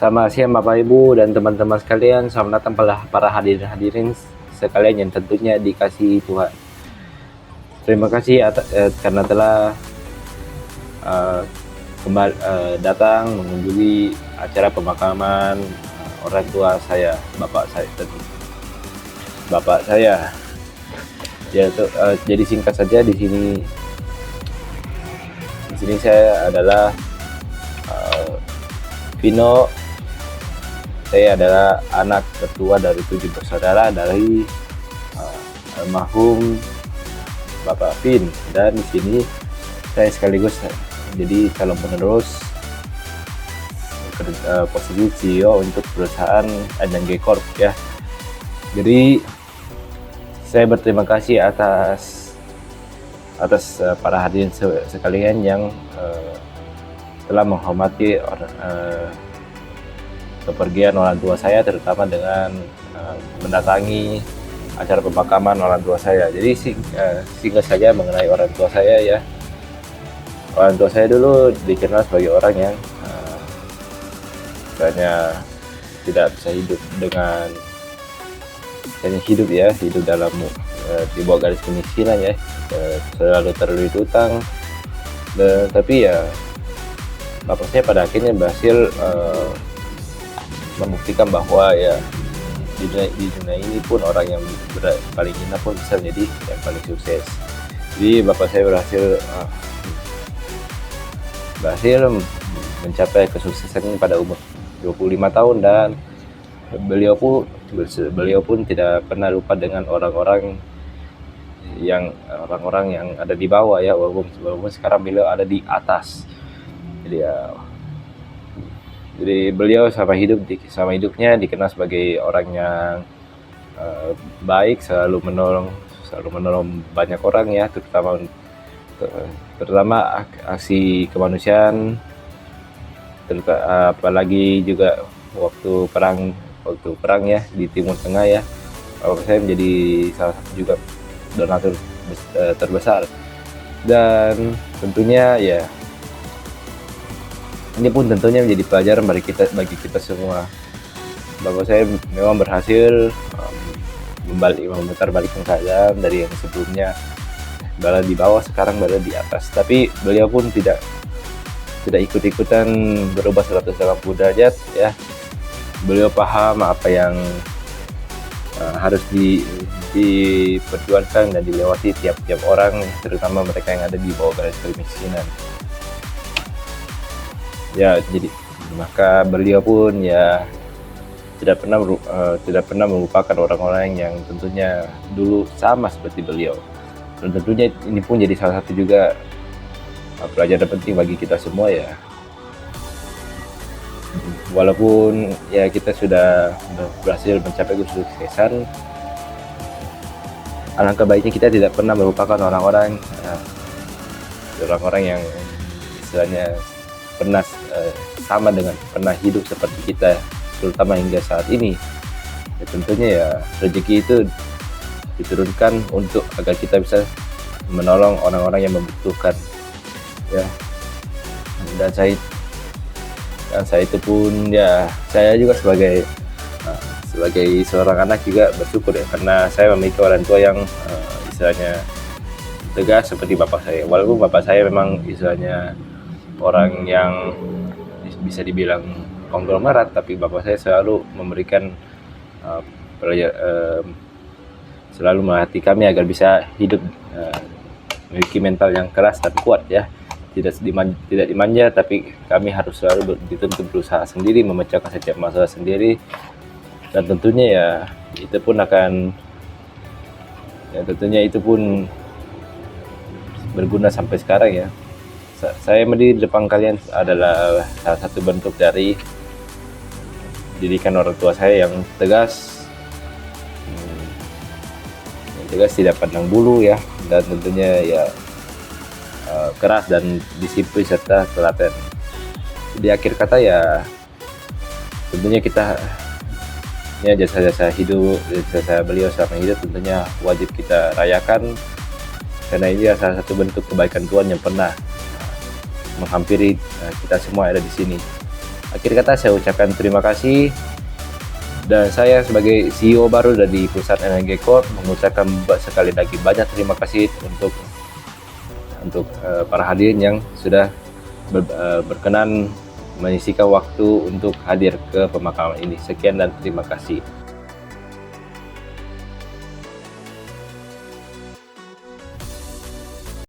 Sama siang Bapak Ibu dan teman-teman sekalian, selamat datang para hadirin sekalian yang tentunya dikasihi Tuhan. Terima kasih karena telah datang mengunjungi acara pemakaman orang tua saya, bapak saya. Jadi singkat saja di sini saya adalah Vino. Saya adalah anak ketua dari 7 bersaudara dari almarhum Bapak Vin, dan di sini saya sekaligus jadi calon penerus posisi CEO untuk perusahaan NNG Corp ya. Jadi saya berterima kasih atas para hadirin sekalian yang telah menghormati kepergian orang tua saya, terutama dengan mendatangi acara pemakaman orang tua saya. Jadi singkat saja mengenai orang tua saya ya. Orang tua saya dulu dikenal sebagai orang yang misalnya tidak bisa hidup dengan hidup dalam di bawah garis kemiskinan ya, selalu terlilit utang. Tapi ya bapak saya pada akhirnya berhasil membuktikan bahwa ya di dunia ini pun orang yang paling hina pun bisa menjadi yang paling sukses. Jadi bapak saya berhasil mencapai kesuksesan pada umur 25 tahun, dan beliau pun tidak pernah lupa dengan orang-orang yang ada di bawah ya, walaupun sekarang beliau ada di atas. Jadi beliau sama hidupnya dikenal sebagai orang yang baik, selalu menolong banyak orang ya, terutama aksi kemanusiaan, apalagi juga waktu perang ya di Timur Tengah ya. Bapak saya menjadi salah satu juga donatur terbesar, dan tentunya ya ini pun tentunya menjadi pelajaran bagi kita semua. Bapak saya memang berhasil memutar balikkan keadaan dari yang sebelumnya berada di bawah, sekarang berada di atas. Tapi beliau pun tidak ikut-ikutan berubah 180 derajat ya. Beliau paham apa yang harus diperjuangkan dan dilewati tiap orang, terutama mereka yang ada di bawah garis kemiskinan. Ya, jadi maka beliau pun ya tidak pernah melupakan orang-orang yang tentunya dulu sama seperti beliau. Dan tentunya ini pun jadi salah satu juga pelajaran penting bagi kita semua ya. Walaupun ya kita sudah berhasil mencapai kesuksesan, alangkah baiknya kita tidak pernah melupakan orang-orang yang istilahnya pernah pernah hidup seperti kita, terutama hingga saat ini. Ya, tentunya ya rezeki itu diturunkan agar kita bisa menolong orang-orang yang membutuhkan ya. Dan saya itu pun ya, saya juga sebagai seorang anak juga bersyukur ya, karena saya memiliki orang tua yang istilahnya tegas seperti bapak saya. Walaupun bapak saya memang istilahnya orang yang bisa dibilang konglomerat, tapi bapak saya selalu memberikan selalu melatih kami agar bisa hidup memiliki mental yang keras dan kuat ya. Tidak dimanja, tapi kami harus selalu dituntut berusaha sendiri, memecahkan setiap masalah sendiri. Dan tentunya itu pun berguna sampai sekarang ya. Saya berdiri di depan kalian adalah salah satu bentuk dari didikan orang tua saya yang tegas, tidak pandang bulu ya, dan tentunya ya keras dan disiplin serta telaten. Di akhir kata ya tentunya jasa beliau selama hidup tentunya wajib kita rayakan, karena ini salah satu bentuk kebaikan Tuhan yang pernah menghampiri kita semua ada di sini. Akhir kata saya ucapkan terima kasih, dan saya sebagai CEO baru dari perusahaan NNG Corp mengucapkan sekali lagi banyak terima kasih untuk para hadirin yang sudah berkenan menyisikan waktu untuk hadir ke pemakaman ini. Sekian dan terima kasih.